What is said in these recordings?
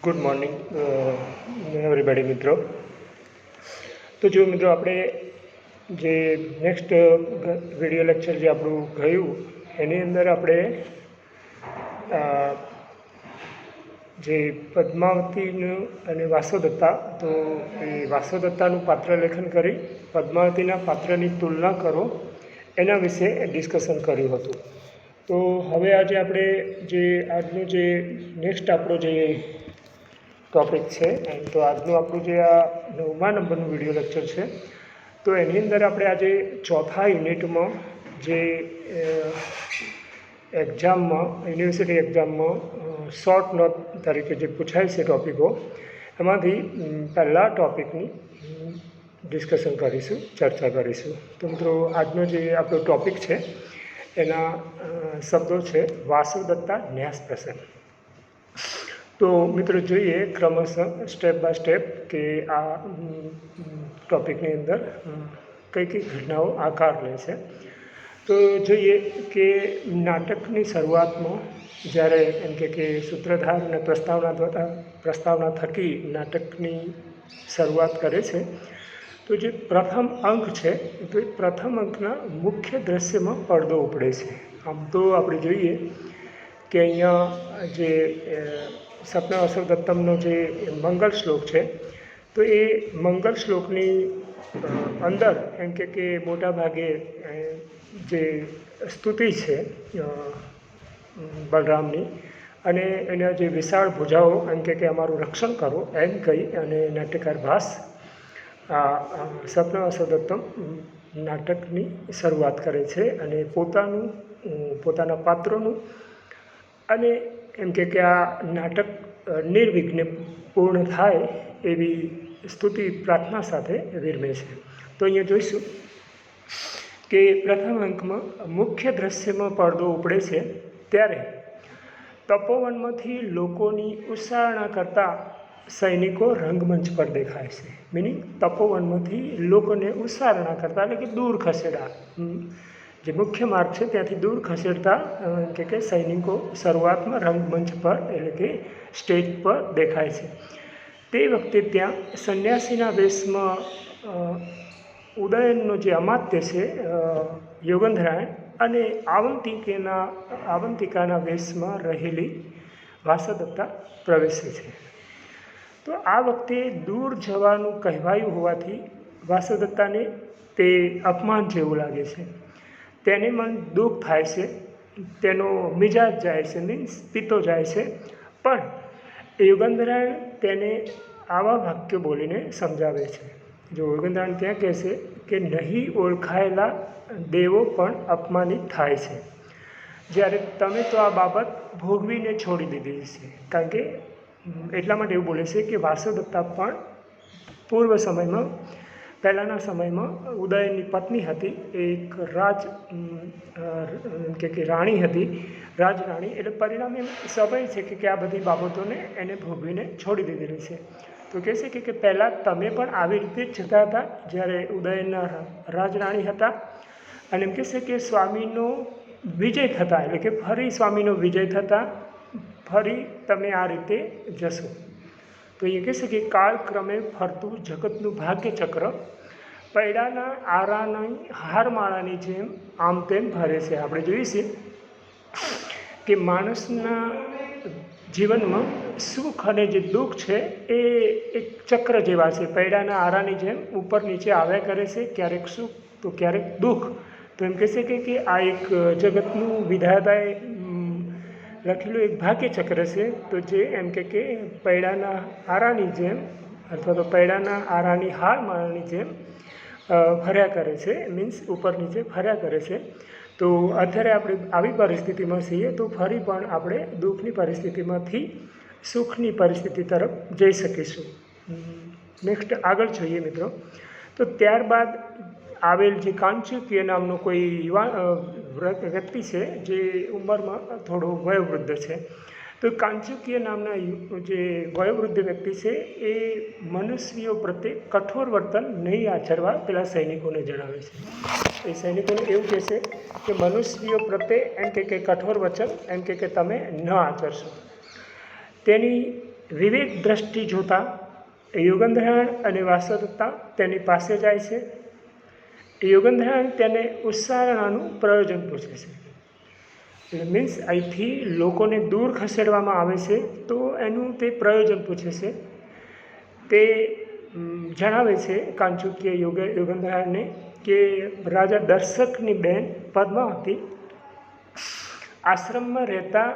Good morning everybody મિત્રો. તો જો મિત્રો આપણે જે નેક્સ્ટ વિડીયો લેક્ચર જે આપણું ગયું એની અંદર આપણે જે પદ્માવતીનું અને વાસોદત્તા, તો એ વાસોદત્તાનું પાત્ર લેખન કરી પદ્માવતીના પાત્રની તુલના કરો એના વિશે ડિસ્કશન કર્યું હતું. તો હવે આજે આપણે જે આજનું જે નેક્સ્ટ આપણો જે ટૉપિક છે, તો આજનું આપણું જે આ 9મા નંબરનું વિડીયો લેક્ચર છે, તો એની અંદર આપણે આજે ચોથા યુનિટમાં જે એક્ઝામમાં યુનિવર્સિટી એક્ઝામમાં શોર્ટ નોટ તરીકે જે પૂછાય છે ટૉપિકો, એમાંથી પહેલા ટૉપિકની ડિસ્કશન કરીશું, ચર્ચા કરીશું. તો મિત્રો આજનો જે આપણો ટૉપિક છે એના શબ્દો છે વાસોદત્તા ન્યાસ પ્રસંગ. તો મિત્રો જોઈએ ક્રમશઃ સ્ટેપ બાય સ્ટેપ કે આ ટૉપિકની અંદર કઈ કઈ ઘટનાઓ આકાર લે છે. તો જોઈએ કે નાટકની શરૂઆતમાં જ્યારે એમ કે સૂત્રધાર અને પ્રસ્તાવના થકી નાટકની શરૂઆત કરે છે, તો જે પ્રથમ અંક છે તો એ પ્રથમ અંકના મુખ્ય દ્રશ્યમાં પડદો ઉપડે છે. આમ તો આપણે જોઈએ કે અહીંયા જે સપના વાસોદત્તમનો જે મંગલ શ્લોક છે, તો એ મંગલ શ્લોકની અંદર એમ કે મોટા ભાગે જે સ્તુતિ છે બલરામની, અને એના જે વિશાળ ભુજાઓ એમ કે અમારું રક્ષણ કરો એમ કહી અને નાટ્યકાર ભાસ આ સપના વાસોદત્તમ નાટકની શરૂઆત કરે છે અને પોતાના પાત્રોનું અને એમ કે આ નાટક નિર્વિઘ્ને પૂર્ણ થાય એવી સ્તુતિ પ્રાર્થના સાથે વિરમે છે. તો અહીંયા જોઈશું કે પ્રથમ અંકમાં મુખ્ય દ્રશ્યમાં પડદો ઉપડે છે ત્યારે તપોવનમાંથી લોકોની ઉચ્ચારણા કરતા સૈનિકો રંગમંચ પર દેખાય છે. મિનિંગ તપોવનમાંથી લોકોને ઉચ્ચારણા કરતા એટલે કે દૂર ખસેડા, જે મુખ્ય માર્ગ છે ત્યાંથી દૂર ખસેડતા કે સૈનિકો શરૂઆતમાં રંગમંચ પર એટલે કે સ્ટેજ પર દેખાય છે. તે વખતે ત્યાં સંન્યાસીના વેશમાં ઉદયનનો જે અમાત્ય છે યોગંધરાયણ અને આવંતિકાના વેશમાં રહેલી વાસોદત્તા પ્રવેશે છે. તો આ વખતે દૂર જવાનું કહેવાયું હોવાથી વાસોદત્તાને તે અપમાન જેવું લાગે છે. તેને મન દુઃખ થાય છે, તેનો મિજાજ જાય છે, મીન્સ પિત્તો જાય છે. પણ યોગેન્દ્રાયણ તેને આવા વાક્યો બોલીને સમજાવે છે. જો યોગેન્દ્રાયણ ત્યાં કહેશે કે નહીં ઓળખાયેલા દેવો પણ અપમાનિત થાય છે, જ્યારે તમે તો આ બાબત ભોગવીને છોડી દીધી છે. કારણ કે એટલા માટે એવું બોલે છે કે વાસોદત્તા પણ પૂર્વ સમયમાં પહેલાંના સમયમાં ઉદયનની પત્ની હતી, એક રાણી હતી, રાજરાણી. એટલે પરિણામે સ્વાભાવિક છે કે આ બધી બાબતોને એને ભોગવીને છોડી દીધેલી છે. તો કહેશે કે પહેલાં તમે પણ આવી રીતે જ જતા હતા જ્યારે ઉદયનના રાજરાણી હતા, અને એમ કહેશે કે સ્વામીનો વિજય થતાં એટલે કે ફરી સ્વામીનો વિજય થતાં ફરી તમે આ રીતે જશો. તો એ કહેશે કે કાળક્રમે ફરતું જગતનું ભાગ્યચક્ર પૈડાના આરાની હારમાળાની જેમ આમ તેમ ફરે છે. આપણે જોઈએ છીએ કે માણસના જીવનમાં સુખ અને જે દુઃખ છે એ એક ચક્ર જેવા છે, પૈડાના આરાની જેમ ઉપર નીચે આવ્યા કરે છે, ક્યારેક સુખ તો ક્યારેક દુઃખ. તો એમ કહેશે કે આ એક જગતનું વિધાતાએ લખેલું એક ભાગ્યચક્ર છે, તો જે એમ કે પૈડાના આરાની જેમ અથવા તો પૈડાના આરાની હારમાળાની જેમ ફર્યા કરે છે, મીન્સ ઉપર નીચે ફર્યા કરે છે. તો અત્યારે આપણે આવી પરિસ્થિતિમાં છીએ, તો ફરી પણ આપણે દુઃખની પરિસ્થિતિમાંથી સુખની પરિસ્થિતિ તરફ જઈ શકીશું. નેક્સ્ટ આગળ જોઈએ મિત્રો. તો ત્યારબાદ આવેલ જે કાંચુકીય નામનો કોઈ વ્યક્તિ છે જે ઉંમરમાં થોડો વયોવૃદ્ધ છે. તો કાંચુકીય નામના જે વયોવૃદ્ધ વ્યક્તિ છે એ મનુષ્યો પ્રત્યે કઠોર વર્તન નહીં આચરવા પેલા સૈનિકોને જણાવે છે. એ સૈનિકોને એવું કહેશે કે મનુષ્યો પ્રત્યે એમ કે કઠોર વચન એમ કે તમે ન આચરશો. તેની વિવેક દ્રષ્ટિ જોતા યોગેન્દ્રનારાયણ અને વાસુદત્તા તેની પાસે જાય છે. યોગેન્દ્રનારાયણ તેને ઉચ્ચારણાનું પ્રયોજન પૂછે છે. એટલે મીન્સ અહીંથી લોકોને દૂર ખસેડવામાં આવે છે તો એનું તે પ્રયોજન પૂછે છે. તે જણાવે છે કાંચુકીય યોગેન્દ્રનારાયણને કે રાજા દર્શકની બેન પદ્માવતી આશ્રમમાં રહેતા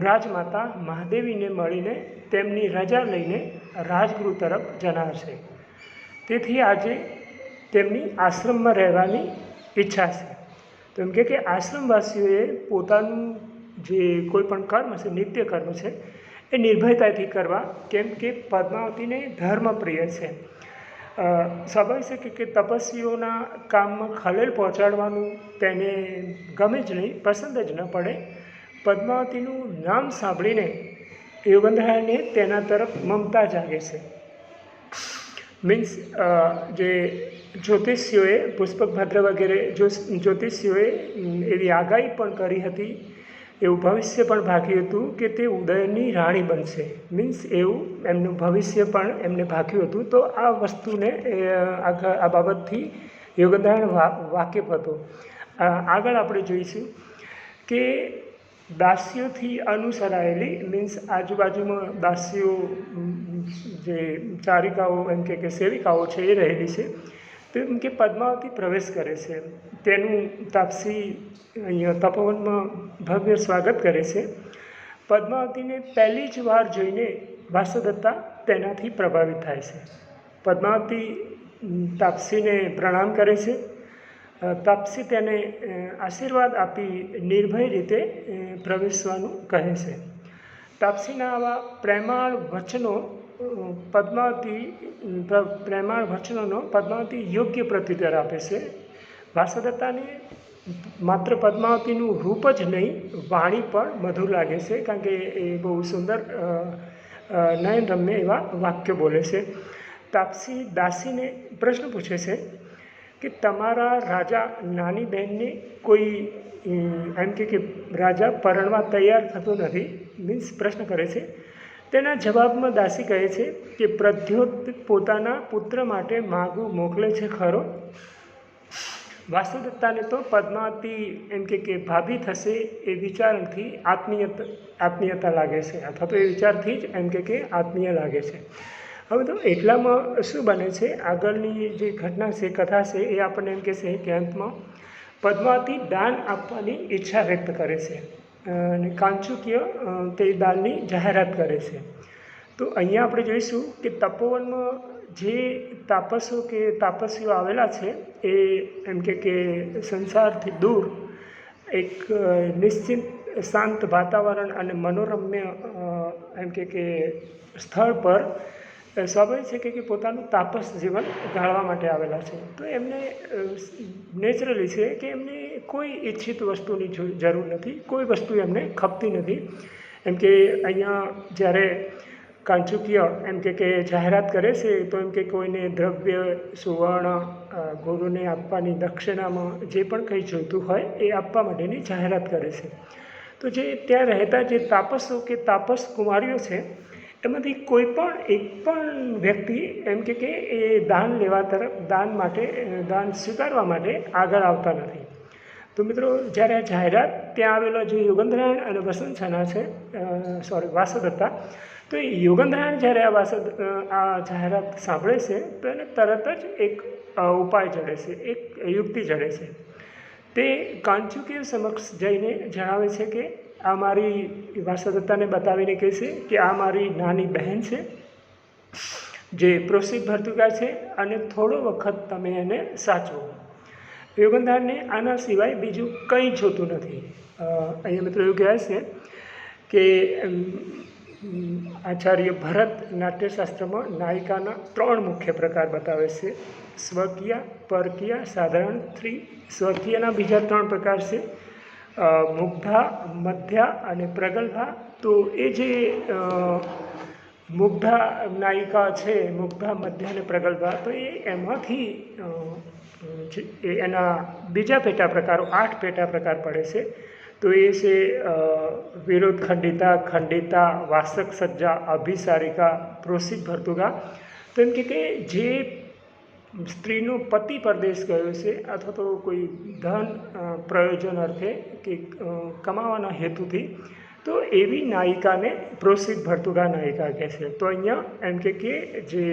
રાજમાતા મહાદેવીને મળીને તેમની રજા લઈને રાજગૃહ તરફ જનાર છે. તેથી આજે તેમની આશ્રમમાં રહેવાની ઈચ્છા છે. તો એમ કે આશ્રમવાસીઓએ પોતાનું જે કોઈ પણ કર્મ છે, નિત્ય કર્મ છે, એ નિર્ભયતાથી કરવા, કેમ કે પદ્માવતીને ધર્મ પ્રિય છે. સ્વાભાવિક છે કે તપસ્વીઓના કામમાં ખલેલ પહોંચાડવાનું તેને ગમે જ નહીં, પસંદ જ ન પડે. પદ્માવતીનું નામ સાંભળીને યોગેન્દ્રનારાયણને તેના તરફ મમતા જાગે છે. મીન્સ જે જ્યોતિષીઓએ, પુષ્પકભદ્ર વગેરે જ્યોતિષીઓએ એવી આગાહી પણ કરી હતી, એવું ભવિષ્ય પણ ભાગ્યું હતું કે તે ઉદયની રાણી બનશે. મીન્સ એવું એમનું ભવિષ્ય પણ એમને ભાગ્યું હતું. તો આ વસ્તુને આ બાબતથી યોગેન્દ્રનારાયણ વાકેફ હતો. આગળ આપણે જોઈશું કે દાસીઓથી અનુસરાયેલી, મીન્સ આજુબાજુમાં દાસીઓ જે ચારિકાઓ એમ કે સેવિકાઓ છે એ રહેલી છે. તો એમ કે પદ્માવતી પ્રવેશ કરે છે. તેનું તાપસી અહીંયા તપોવનમાં ભવ્ય સ્વાગત કરે છે. પદ્માવતીને પહેલી જ વાર જોઈને વાસુદત્તા તેનાથી પ્રભાવિત થાય છે. પદ્માવતી તાપસીને પ્રણામ કરે છે. તાપસી તેને આશીર્વાદ આપી નિર્ભય રીતે પ્રવેશવાનું કહે છે. તાપસીના આવા પ્રેમાળ વચનોનો પદ્માવતી યોગ્ય પ્રત્યુત્તર આપે છે. વાસુદત્તાને માત્ર પદ્માવતીનું રૂપ જ નહીં, વાણી પણ મધુર લાગે છે, કારણ કે એ બહુ સુંદર નયનરમ્ય એવા વાક્યો બોલે છે. તાપસી દાસીને પ્રશ્ન પૂછે છે કે તમારા રાજા નાની બહેનને કોઈ એમ કે રાજા પરણવા તૈયાર થતો નથી, મીન્સ પ્રશ્ન કરે છે. તેના જવાબમાં દાસી કહે છે કે પ્રદ્યોત પોતાના પુત્ર માટે માગું મોકલે છે ખરો. વાસુદત્તાને તો પદ્માવતી એમ કે ભાભી થશે એ વિચારથી આત્મીયતા લાગે છે, અથવા તો એ વિચારથી જ એમ કે આત્મીય લાગે છે. હવે તો એટલામાં શું બને છે, આગળની જે ઘટના છે, કથા છે, એ આપણને એમ કહેશે કે અંતમાં પદ્માવતી દાન આપવાની ઈચ્છા વ્યક્ત કરે છે અને કાંચુકીય તે દાનની જાહેરાત કરે છે. તો અહીંયા આપણે જોઈશું કે તપોવનમાં જે તાપસીઓ આવેલા છે એ એમ કે સંસારથી દૂર એક નિશ્ચિત શાંત વાતાવરણ અને મનોરમ્ય એમ કે સ્થળ પર સ્વાભાવિક છે કે પોતાનું તાપસ જીવન ગાળવા માટે આવેલા છે. તો એમને નેચરલી છે કે એમને કોઈ ઈચ્છિત વસ્તુની જરૂર નથી, કોઈ વસ્તુ એમને ખપતી નથી. એમ કે અહીંયા જ્યારે કાંચુકીય એમ કે જાહેરાત કરે છે તો એમ કે કોઈને દ્રવ્ય, સુવર્ણ, ગુરુને આપવાની દક્ષિણામાં જે પણ કંઈ જોઈતું હોય એ આપવા માટેની જાહેરાત કરે છે. તો જે ત્યાં રહેતા જે તાપસો કે તાપસ કુમારીઓ છે, એમાંથી કોઈ પણ એક પણ વ્યક્તિ એમ કે એ દાન સ્વીકારવા માટે આગળ આવતા નથી. તો મિત્રો, જ્યારે આ જાહેરાત ત્યાં આવેલા જે યોગેન્દ્રનારાયણ અને વસંતછના છે, વાસુદત્તા, તો એ યોગેન્દ્રનારાયણ જ્યારે આ જાહેરાત સાંભળે છે તો એને તરત જ એક ઉપાય જડે છે, એક યુક્તિ જડે છે. તે કાંચુકીય સમક્ષ જઈને જણાવે છે કે આ મારી, વાસુદત્તાને બતાવીને કહે છે કે આ મારી નાની બહેન છે જે પ્રોસિત ભર્તુકા છે અને થોડો વખત તમે એને સાચવો. યોગેન્દ્રનારાયણને આના સિવાય બીજું કંઈ જોતું નથી. અહીંયા મિત્રો એવું કહેવાય છે કે આચાર્ય ભરત નાટ્યશાસ્ત્રમાં નાયિકાના 3 મુખ્ય પ્રકાર બતાવે છે: સ્વકીય, પરકીય, સાધારણ સ્ત્રી. સ્વકીયના બીજા 3 પ્રકાર છે મુગ્ધા, મધ્યા અને પ્રગલ્ભા. તો એ જે મુગ્ધા નાયિકા છે, મુગ્ધા, મધ્યા અને પ્રગલ્ભા, તો એ એમાંથી એના બીજા પેટા પ્રકારો 8 પેટા પ્રકાર પડે છે. તો એ છે વિરોધ ખંડિતા, ખંડિતા, વાસક સજ્જા, અભિસારિકા, પ્રોસિત ભર્તુકા. તો એમ કે જે સ્ત્રીનો પતિ પરદેશ ગયો છે અથવા તો કોઈ ધન પ્રયોજન અર્થે કે કમાવાના હેતુથી, તો એવી નાયિકાને પ્રોસિત ભર્તુકા નાયિકા કહે છે. તો અહીંયા એમ કે જે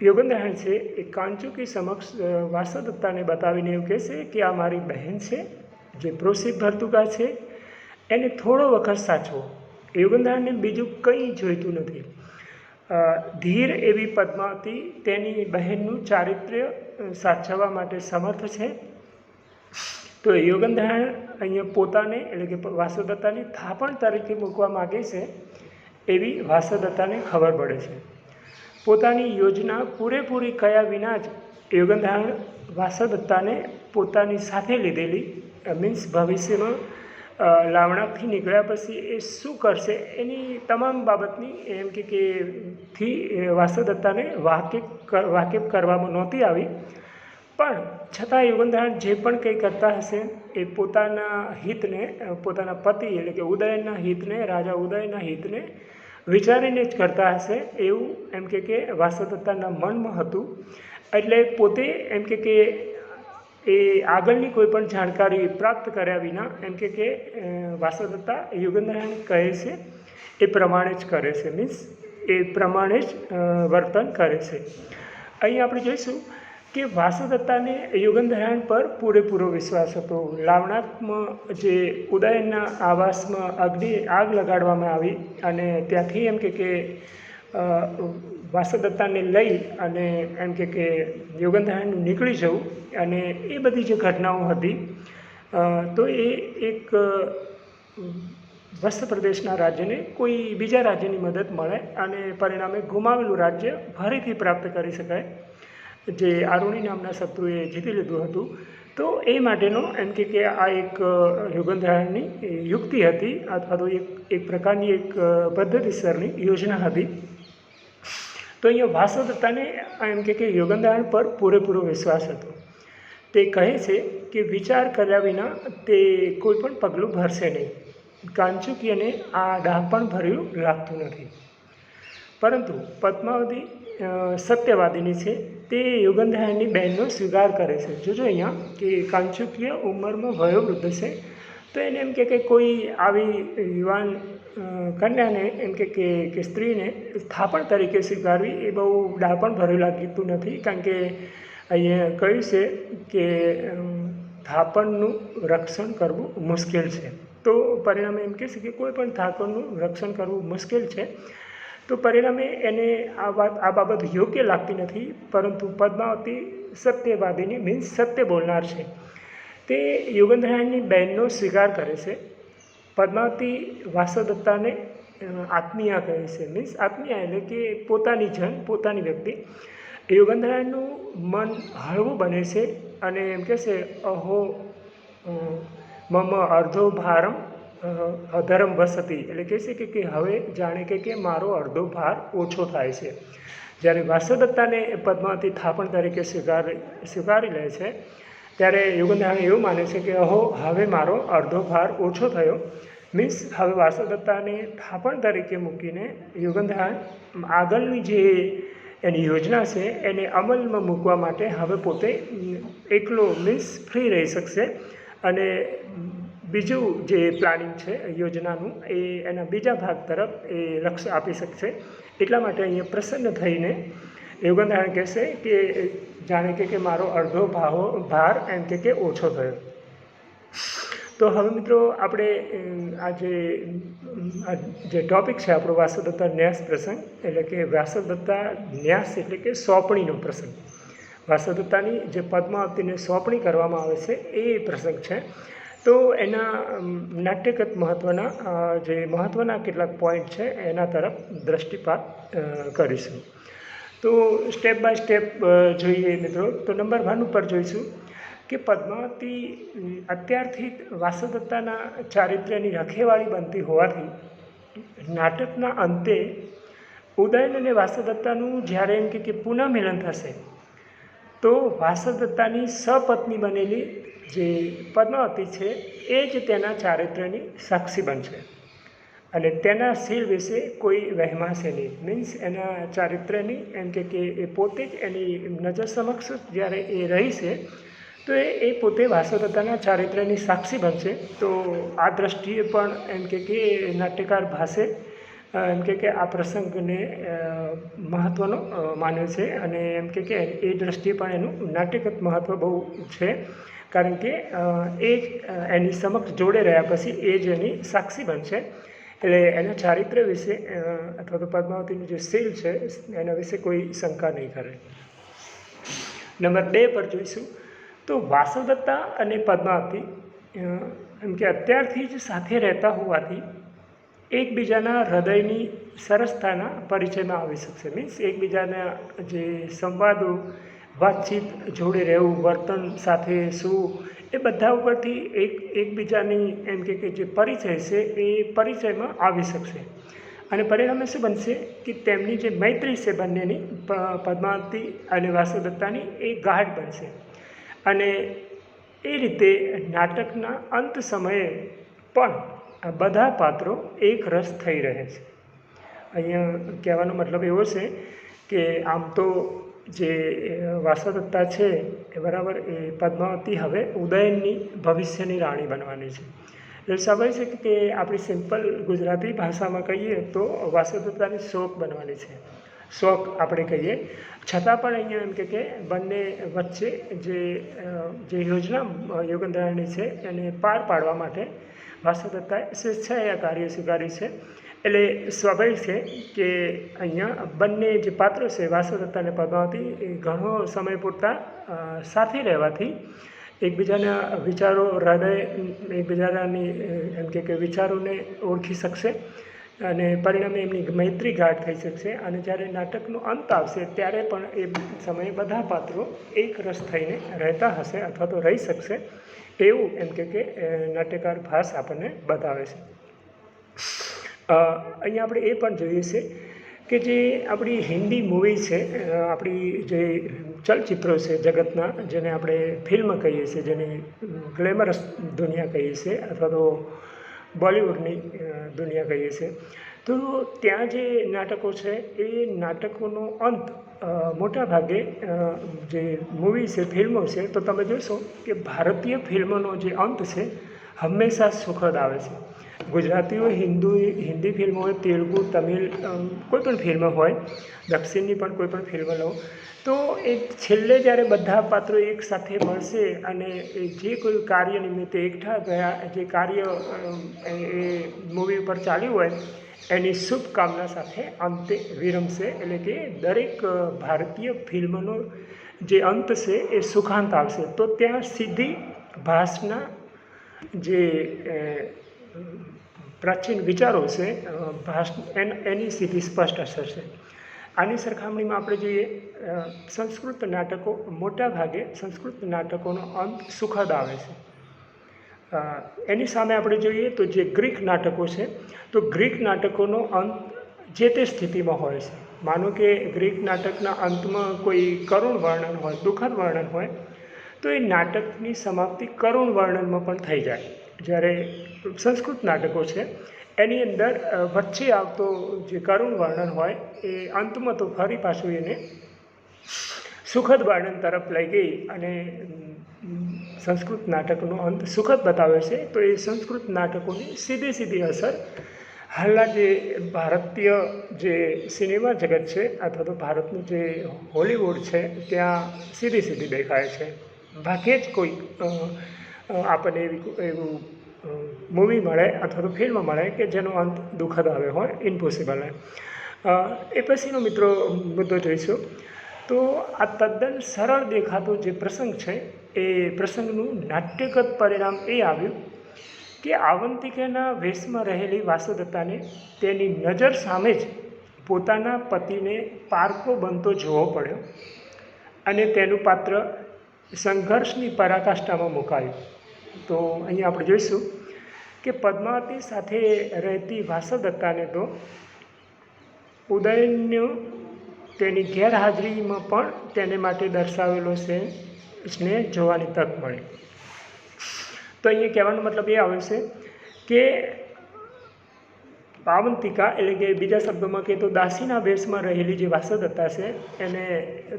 યોગેન્દ્રહાણ છે એ કાંચુકી સમક્ષ વાસદત્તાને બતાવીને એવું કહેશે કે આ મારી બહેન છે, જે પ્રોસિત ભર્તુકા છે, એને થોડો વખત સાચવો. યોગેન્દ્રહાણને બીજું કંઈ જોઈતું નથી. ધીર એવી પદ્માવતી તેની બહેનનું ચારિત્ર્ય સાચવવા માટે સમર્થ છે. તો યોગેન્દ્રહાણ અહીંયા પોતાને એટલે કે વાસદત્તાને થાપણ તરીકે મૂકવા માગે છે એવી વાસદત્તાને ખબર પડે છે. પોતાની યોજના પૂરેપૂરી કર્યા વિના જ યોગેન્દ્રહાણ વાસદત્તાને પોતાની સાથે લીધેલી મીન્સ ભવિષ્યમાં લાવણાથી નીકળ્યા પછી એ શું કરશે એની તમામ બાબતની એમ કે થી વાસદત્તાને વાકેફ કરવામાં નહોતી આવી. પણ છતાં યોગેન્દ્રહાણ જે પણ કંઈ કરતા હશે એ પોતાના હિતને, પોતાના પતિ એટલે કે ઉદયનના હિતને, રાજા ઉદયના હિતને વિચારીને જ કરતા હશે એવું એમ કે વાસદત્તાના મનમાં હતું. એટલે પોતે એમ કે એ આગળની કોઈ પણ જાણકારી પ્રાપ્ત કર્યા વિના એમ કે વાસદત્તા યોગેન્દ્રહાણ કહે છે એ પ્રમાણે જ કરે છે, મીન્સ એ પ્રમાણે જ વર્તન કરે છે. અહીં આપણે જોઈશું કે વાસદત્તાને યોગેન્દ્રહાણ પર પૂરેપૂરો વિશ્વાસ હતો. લાવણાકમાં જે ઉદયનના આવાસમાં આગ લગાડવામાં આવી અને ત્યાંથી એમ કે વાસદત્તાને લઈ અને એમ કે યોગેન્દ્રહાણનું નીકળી જવું અને એ બધી જે ઘટનાઓ હતી, તો એ એક વસ્ત પ્રદેશના રાજ્યને કોઈ બીજા રાજ્યની મદદ મળે અને પરિણામે ગુમાવેલું રાજ્ય ફરીથી પ્રાપ્ત કરી શકાય, જે આરુણી નામના શત્રુએ જીતી લીધું હતું. તો એ માટેનો એમ કે આ એક યોગેન્દ્રહાણની યુક્તિ હતી અથવા તો એક પ્રકારની એક પદ્ધતિસરની યોજના હતી. તો અહીંયા વાસદત્તાને એમ કે યોગેન્દ્રહાણ પર પૂરેપૂરો વિશ્વાસ હતો. તે કહે છે કે વિચાર કર્યા વિના તે કોઈ પણ પગલું ભરશે નહીં. કાંચુકીયને આ ડહાપણ ભર્યું લાગતું નથી. પરંતુ પદ્માવતી સત્યવાદીની છે, તે યોગેન્દ્રહાણની બહેનનો સ્વીકાર કરે છે. જોજો અહીંયા કે કાંચુકીય ઉંમરમાં વયોવૃદ્ધ છે, તો એને એમ કે કોઈ આવી યુવાન કન્યાને એમ કે સ્ત્રીને થાપણ તરીકે સ્વીકારવી એ બહુ ડાપણ ભર્યું લાગતું નથી. કારણ કે અહીંયા કહ્યું છે કે થાપણનું રક્ષણ કરવું મુશ્કેલ છે. તો પરિણામે એમ કહેશે કે કોઈ પણ થાપણનું રક્ષણ કરવું મુશ્કેલ છે. તો પરિણામે એને આ બાબત યોગ્ય લાગતી નથી. પરંતુ પદ્માવતી સત્યવાદીની મીન્સ સત્ય બોલનાર છે, તે યોગેન્દ્રહાણની બહેનનો સ્વીકાર કરે છે. પદ્માવતી વાસદત્તાને આત્મીયા કહે છે, મીન્સ આત્મીયા એટલે કે પોતાની જન, પોતાની વ્યક્તિ. યોગેન્દ્રહાણનું મન હળવું બને છે અને એમ કહેશે અહો મમ અર્ધો ભારમ અધરમ વસતી, એટલે કહે છે કે હવે જાણે કે મારો અડધો ભાર ઓછો થાય છે. જ્યારે વાસદત્તાને પદ્માવતી થાપણ તરીકે સ્વીકારી લે છે ત્યારે યોગેન્દ્રહાણ એવું માને છે કે અહો હવે મારો અડધો ભાર ઓછો થયો. મીન્સ હવે વાસદત્તાને થાપણ તરીકે મૂકીને યોગેન્દ્રહાણ આગળની જે એની યોજના છે એને અમલમાં મૂકવા માટે હવે પોતે એકલો મીન્સ ફ્રી રહી શકશે અને બીજું જે પ્લાનિંગ છે યોજનાનું એ એના બીજા ભાગ તરફ એ લક્ષ્ય આપી શકશે. એટલા માટે અહીંયા પ્રસન્ન થઈને યોગેન્દ્રહાણ કહેશે કે જાણે કે મારો અડધો ભાર એમ કે ઓછો થયો. તો હવે મિત્રો આપણે આ જે ટૉપિક છે આપણો વાસદત્તા ન્યાસ પ્રસંગ, એટલે કે વાસદત્તા ન્યાસ એટલે કે સોંપણીનો પ્રસંગ. વાસદત્તાની જે પદ્માવતીને સોંપણી કરવામાં આવે છે એ પ્રસંગ છે. તો એના નાટ્યગત મહત્ત્વના કેટલાક પોઈન્ટ છે એના તરફ દૃષ્ટિપાત કરીશું. તો સ્ટેપ બાય સ્ટેપ જોઈએ મિત્રો. તો નંબર 1 ઉપર જોઈશું કે પદ્માવતી અત્યારથી વાસદત્તાના ચારિત્ર્યની રખેવાળી બનતી હોવાથી નાટકના અંતે ઉદયન અને વાસદત્તાનું જ્યારે એમ કે પુનઃમિલન થશે તો વાસદત્તાની સપત્ની બનેલી જે પદ્માવતી છે એ જ તેના ચારિત્ર્યની સાક્ષી બનશે અને તેના શીલ વિશે કોઈ વહેમાશે નહીં. મીન્સ એના ચારિત્ર્યની એમ કે એ પોતે જ એની નજર સમક્ષ જ્યારે એ રહી છે તો એ પોતે વાસોદત્તાના ચારિત્ર્યની સાક્ષી બનશે. તો આ દ્રષ્ટિએ પણ એમ કે નાટ્યકાર ભાસે એમ કે આ પ્રસંગને મહત્ત્વનો માન્યો છે અને એમ કે એ દ્રષ્ટિએ પણ એનું નાટ્યગત મહત્ત્વ બહુ છે, કારણ કે એ એની સમક્ષ જોડે રહ્યા પછી એ જ એની સાક્ષી બનશે. એટલે એના ચારિત્ર્ય વિશે અથવા તો પદ્માવતીનું જે શીલ છે એના વિશે કોઈ શંકા નહીં કરે. નંબર 2 પર જોઈશું તો વાસોદત્તા અને પદ્માવતી એમ કે અત્યારથી જ સાથે રહેતા હોવાથી એકબીજાના હૃદયની સરસતાના પરિચયમાં આવી શકશે. મીન્સ એકબીજાના જે સંવાદો, વાતચીત, જોડે રહેવું, વર્તન સાથે શું, એ બધા ઉપરથી એકબીજાની એમ કે જે પરિચય છે એ પરિચયમાં આવી શકશે અને પરિણામે શું બનશે કે તેમની જે મૈત્રી છે બંનેની, પદ્માવતી અને વાસોદત્તાની, એ ગાઢ બનશે અને એ રીતે નાટકના અંત સમયે પણ બધા પાત્રો એક રસ થઈ રહે છે. અહીંયા કહેવાનો મતલબ એવો છે કે આમ તો જે વાસોદત્તા છે એ બરાબર એ પદ્માવતી હવે ઉદયનની ભવિષ્યની રાણી બનવાની છે. એટલે સ્વાભાવિક છે કે આપણી સિમ્પલ ગુજરાતી ભાષામાં કહીએ તો વાસોદત્તાની શોક બનવાની છે, શોક આપણે કહીએ. છતાં પણ અહીંયા એમ કે બંને વચ્ચે જે યોજના યોગેન્દ્રાની છે એને પાર પાડવા માટે વાસોદત્તાએ સ્વેચ્છાએ આ કાર્ય સ્વીકાર્યું છે. એટલે સ્વાભાવિક છે કે અહીંયા બંને જે પાત્રો છે વાસોદત્તા અને પદ્માવતી એ ઘણો સમય પૂરતા સાથે રહેવાથી એકબીજાના વિચારો, હૃદય, એકબીજાની એમ કે વિચારોને ઓળખી શકશે અને પરિણામે એમની મૈત્રી ગાઢ થઈ શકશે અને જ્યારે નાટકનો અંત આવશે ત્યારે પણ એ સમયે બધા પાત્રો એક રસ થઈને રહેતા હશે અથવા તો રહી શકશે, એવું એમ કે નાટ્યકાર ભાસ આપણને બતાવે છે. અહીંયા આપણે એ પણ જોઈએ છે કે જે આપણી હિન્દી મૂવી છે, આપણી જે ચલચિત્રો છે જગતના, જેને આપણે ફિલ્મ કહીએ છીએ, જેને ગ્લેમરસ દુનિયા કહીએ છીએ અથવા તો બોલિવૂડની દુનિયા કહીએ છીએ, તો ત્યાં જે નાટકો છે એ નાટકોનો અંત મોટા ભાગે જે મૂવી છે, ફિલ્મો છે, તો તમે જોશો કે ભારતીય ફિલ્મોનો જે અંત છે હંમેશા સુખદ આવે છે. ગુજરાતીઓ હિન્દી ફિલ્મ હોય, તેલુગુ, તમિલ, કોઈ પણ ફિલ્મ હોય, દક્ષિણની પણ કોઈ પણ ફિલ્મ લો, તો એ છેલ્લે જ્યારે બધા પાત્રો એક સાથે મળશે અને જે કોઈ કાર્ય નિમિત્તે એકઠા ગયા, જે કાર્ય એ મૂવી ઉપર ચાલ્યું હોય એની શુભકામના સાથે અંતે વિરમશે. એટલે કે દરેક ભારતીય ફિલ્મનો જે અંત છે એ સુખાંત આવશે. તો ત્યાં સીધી ભાસના જે પ્રાચીન વિચારો છે એની સીધી સ્પષ્ટ અસર છે. આની સરખામણીમાં આપણે જોઈએ સંસ્કૃત નાટકો, મોટા ભાગે સંસ્કૃત નાટકોનો અંત સુખદ આવે છે. એની સામે આપણે જોઈએ તો જે ગ્રીક નાટકો છે, તો ગ્રીક નાટકોનો અંત જે તે સ્થિતિમાં હોય છે. માનો કે ગ્રીક નાટકના અંતમાં કોઈ કરુણ વર્ણન હોય, દુઃખદ વર્ણન હોય, તો એ નાટકની સમાપ્તિ કરુણ વર્ણનમાં પણ થઈ જાય. જ્યારે સંસ્કૃત નાટકો છે એની અંદર વચ્ચે આવતો જે કરુણ વર્ણન હોય એ અંતમાં તો ફરી પાછું એને સુખદ વર્ણન તરફ લઈ ગઈ અને સંસ્કૃત નાટકનો અંત સુખદ બતાવે છે. તો એ સંસ્કૃત નાટકોની સીધી અસર હાલના જે ભારતીય જે સિનેમા જગત છે અથવા તો ભારતનું જે હોલિવૂડ છે ત્યાં સીધી દેખાય છે. ભાગ્યે જ કોઈ આપણને એવું મૂવી મળે અથવા તો ફિલ્મ મળે કે જેનો અંત દુઃખદ આવે હોય, ઇમ્પોસિબલ હોય. એ પછીનો મિત્રો મુદ્દો જોઈશું તો આ તદ્દન સરળ દેખાતો જે પ્રસંગ છે એ પ્રસંગનું નાટ્યગત પરિણામ એ આવ્યું કે આવંતિકાના વેશમાં રહેલી વાસોદત્તાને તેની નજર સામે જ પોતાના પતિને પારકો બનતો જોવો પડ્યો અને તેનું પાત્ર સંઘર્ષની પરાકાષ્ઠામાં મુકાયું. તો અહીંયા આપણે જોઈશું કે પદ્માવતી સાથે રહેતી વાસોદત્તાને તો ઉદયનનો તેની ગેરહાજરીમાં પણ તેને માટે દર્શાવેલો સ્નેહ જોવાની તક મળી. તો અહીંયા કહેવાનો મતલબ એ આવે છે કે પાવંતિકા એટલે કે બીજા શબ્દોમાં કહીએ તો દાસીના વેશમાં રહેલી જે વાસદત્તા છે એને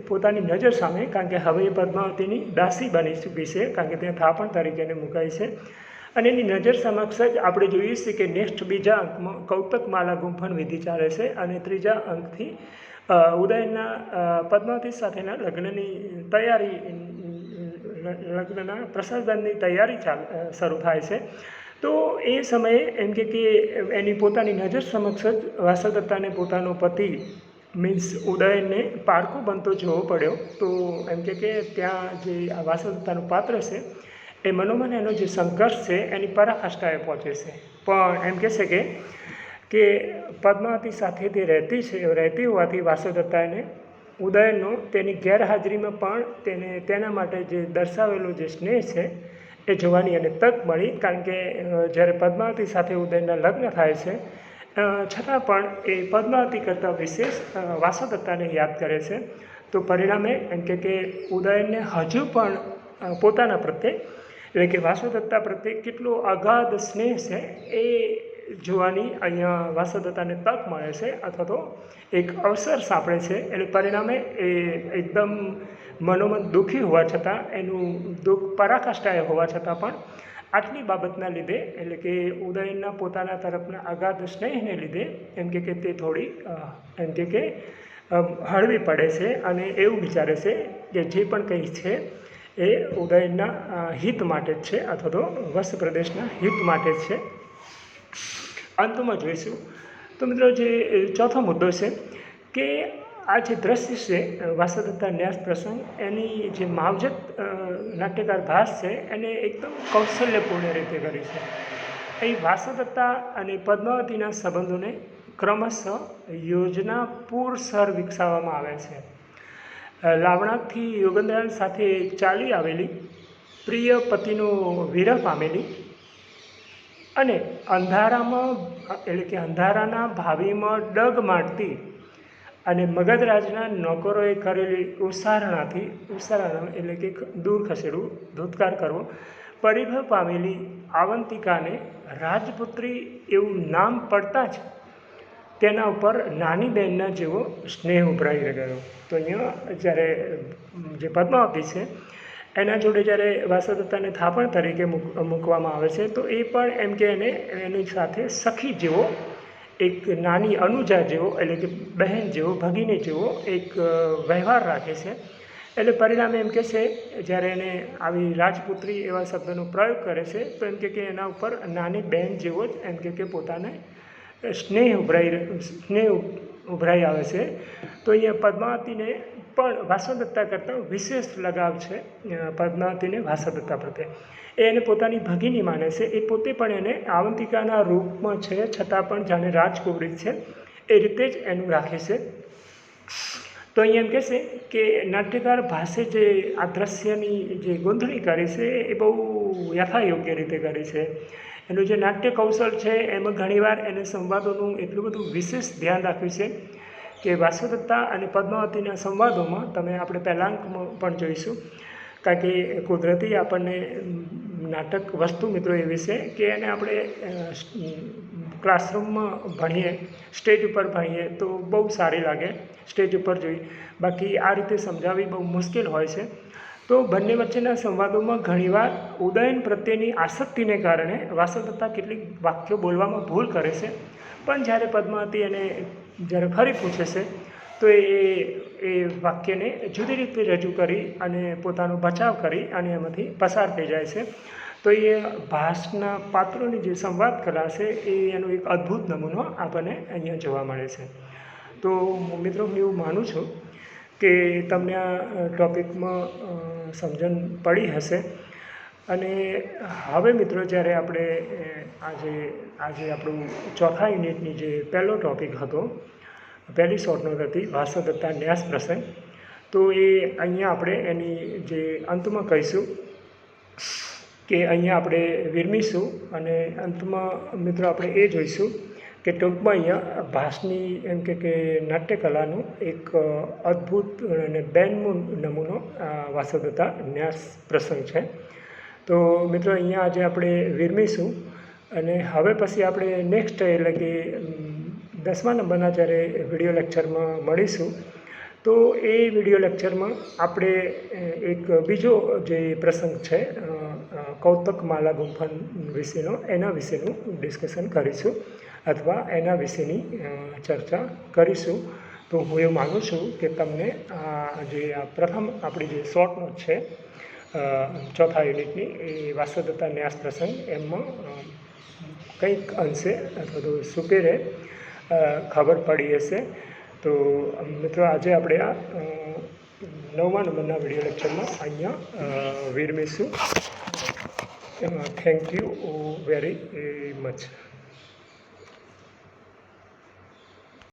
પોતાની નજર સામે, કારણ કે હવે એ પદ્માવતીની દાસી બની ચૂકી છે, કારણ કે ત્યાં થાપણ તરીકે એને મુકાય છે, અને એની નજર સમક્ષ જ આપણે જોઈએ છીએ કે નેક્સ્ટ બીજા અંકમાં કૌતક માલા ગુંફણ વિધિ ચાલે છે, અને ત્રીજા અંકથી ઉદયનના પદ્માવતી સાથેના લગ્નના પ્રસાદનની તૈયારી શરૂ થાય છે. તો એ સમયે એમ કે એની પોતાની નજર સમક્ષ જ વાસદત્તાને પોતાનો પતિ મીન્સ ઉદયનને પારકો બનતો જોવો પડ્યો. તો એમ કે ત્યાં જે આ વાસદત્તાનું પાત્ર છે એ મનોમન એનો જે સંઘર્ષ છે એની પરાકાષ્ઠાએ પહોંચે છે. પણ એમ કહેશે કે પદ્માવતી સાથે તે રહેતી હોવાથી વાસદત્તાને ઉદયનનો તેની ગેરહાજરીમાં પણ તેના માટે જે દર્શાવેલો જે સ્નેહ છે એ જોવાની એને તક મળી. કારણ કે જ્યારે પદ્માવતી સાથે ઉદયનના લગ્ન થાય છે છતાં પણ એ પદ્માવતી કરતાં વિશેષ વાસદત્તાને યાદ કરે છે. તો પરિણામે એમ કે ઉદયનને હજુ પણ પોતાના પ્રત્યે એટલે કે વાસદત્તા પ્રત્યે કેટલો અગાધ સ્નેહ છે એ જોવાની અહીંયા વાસદત્તાને તક મળે છે, અથવા તો એક અવસર સાંપડે છે. એટલે પરિણામે એ એકદમ મનોમન દુઃખી હોવા છતાં, એનું દુઃખ પરાકાષ્ઠાએ હોવા છતાં પણ આટલી બાબતના લીધે, એટલે કે ઉદયનના પોતાના તરફના અગાધ સ્નેહને લીધે એમ કે તે થોડી એમ કે હળવી પડે છે, અને એવું વિચારે છે કે જે પણ કંઈ છે એ ઉદયનના હિત માટે જ છે, અથવા તો વસ્ત પ્રદેશના હિત માટે જ છે. અંતમાં જોઈશું તો મિત્રો જે ચોથો મુદ્દો છે કે આ જે દ્રશ્ય છે વાસદત્તા ન્યાસ પ્રસંગ, એની જે માવજત નાટ્યકાર ભાસ છે એને એકદમ કૌશલ્યપૂર્ણ રીતે કરી છે. એ વાસદત્તા અને પદ્માવતીના સંબંધોને ક્રમશઃ યોજનાપૂર્વસર વિકસાવવામાં આવે છે. લાવણાથી યોગેન્દ્રનાથ સાથે ચાલી આવેલી, પ્રિય પતિનો વિરહ પામેલી અને અંધારાના ભાવિમાં ડગ માંડતી અને મગધરાજના નોકરોએ કરેલી ઉસારણા એટલે કે દૂર ખસેડવું, ધૂતકાર કરવો, પરિભવ પામેલી આવંતિકાને રાજપુત્રી એવું નામ પડતા જ તેના ઉપર નાની બહેનના જેવો સ્નેહ ઉભરાઈ ગયો. તો અહીંયા જ્યારે જે પદ્માવતી છે એના જોડે જ્યારે વાસદત્તાને થાપણ તરીકે મૂકવામાં આવે છે, તો એ પણ એમ કે એની સાથે સખી જેવો, એક નાની અનુજા જેવો, એટલે કે બહેન જેવો, ભગીની જેવો એક વ્યવહાર રાખે છે. એટલે પરિણામે એમ કે છે જ્યારે એને આવી રાજપુત્રી એવા શબ્દનો પ્રયોગ કરે છે તો એમ કે એના ઉપર નાની બહેન જેવો જ એમ કે પોતાને સ્નેહ ઉભરાઈ આવે છે. તો અહીંયા પદ્માવતીને પણ વાસદત્તા કરતાં વિશેષ લગાવ છે પદ્માવતીને વાસદત્તા પ્રત્યે. એને પોતાની ભગીની માને છે. એ પોતે પણ એને આવંતિકાના રૂપમાં છે છતાં પણ જાણે રાજકુંવરી છે એ રીતે જ એનું રાખે છે. તો અહીંયા એમ કહેશે કે નાટ્યકાર ભાષે જે આ દ્રશ્યની જે ગૂંથણી કરી છે એ બહુ યથાયોગ્ય રીતે કરી છે. એનું જે નાટ્ય કૌશલ છે એમાં ઘણીવાર એને સંવાદોનું એટલું બધું વિશેષ ધ્યાન રાખ્યું છે કે વાસદત્તા અને પદ્માવતીના સંવાદોમાં આપણે પહેલા અંકમાં પણ જોઈશું. કારણ કે કુદરતી આપણને નાટક વસ્તુ મિત્રો એવી છે કે એને આપણે ક્લાસરૂમમાં ભણીએ, સ્ટેજ ઉપર ભણીએ તો બહુ સારી લાગે સ્ટેજ ઉપર જોઈ, બાકી આ રીતે સમજાવવી બહુ મુશ્કેલ હોય છે. તો બંને વચ્ચેના સંવાદોમાં ઘણીવાર ઉદયન પ્રત્યેની આસક્તિને કારણે વાસદત્તા કેટલીક વાક્યો બોલવામાં ભૂલ કરે છે, પણ જ્યારે પદ્માવતી એને જ્યારે ફરી પૂછે છે તો એ વાક્યને જુદી રીતે રજૂ કરી અને પોતાનો બચાવ કરી અને એમાંથી પસાર થઈ જાય છે. તો એ ભાસના પાત્રોની જે સંવાદ કલા છે એ એનો એક અદ્ભુત નમૂનો આપણને અહીંયા જોવા મળે છે. તો મિત્રો હું એવું માનું છું કે તમને આ ટૉપિકમાં સમજણ પડી હશે. અને હવે મિત્રો જ્યારે આપણે આજે આપણું ચોથા યુનિટની જે પહેલો ટૉપિક હતો, પહેલી શોર્ટ નોટ હતી વાસદત્તા ન્યાસ પ્રસંગ, તો એ અહીંયા આપણે એની જે અંતમાં કહીશું કે અહીંયા આપણે વિરમીશું. અને અંતમાં મિત્રો આપણે એ જોઈશું કે ટૂંકમાં અહીંયા ભાસની એમ કે નાટ્યકલાનું એક અદ્ભુત અને બેનમૂન નમૂનો વાસદત્તા ન્યાસ પ્રસંગ છે. તો મિત્રો અહીંયા આજે આપણે વિરમીશું અને હવે પછી આપણે નેક્સ્ટ એટલે કે 10મા નંબરના જ્યારે વિડીયો લેક્ચરમાં મળીશું. તો એ વિડીયો લેક્ચરમાં આપણે એક બીજો જે પ્રસંગ છે કૌતકમાલા ગુંફન વિશેનો એના વિશેનું ડિસ્કશન કરીશું અથવા એના વિશેની ચર્ચા કરીશું. તો હું એવું માનું છું કે તમને આ પ્રથમ આપણી જે શોર્ટ નોટ છે ચોથા યુનિટની એ વાસ્તવતા ન્યાસ પ્રસંગ એમાં કંઈક અંશે અથવા તો સુપેરે ખબર પડી હશે. તો મિત્રો આજે આપણે આ 9મા નંબરના વિડીયો લેક્ચરમાં અહીંયા વિરમીશું. Thank you very much.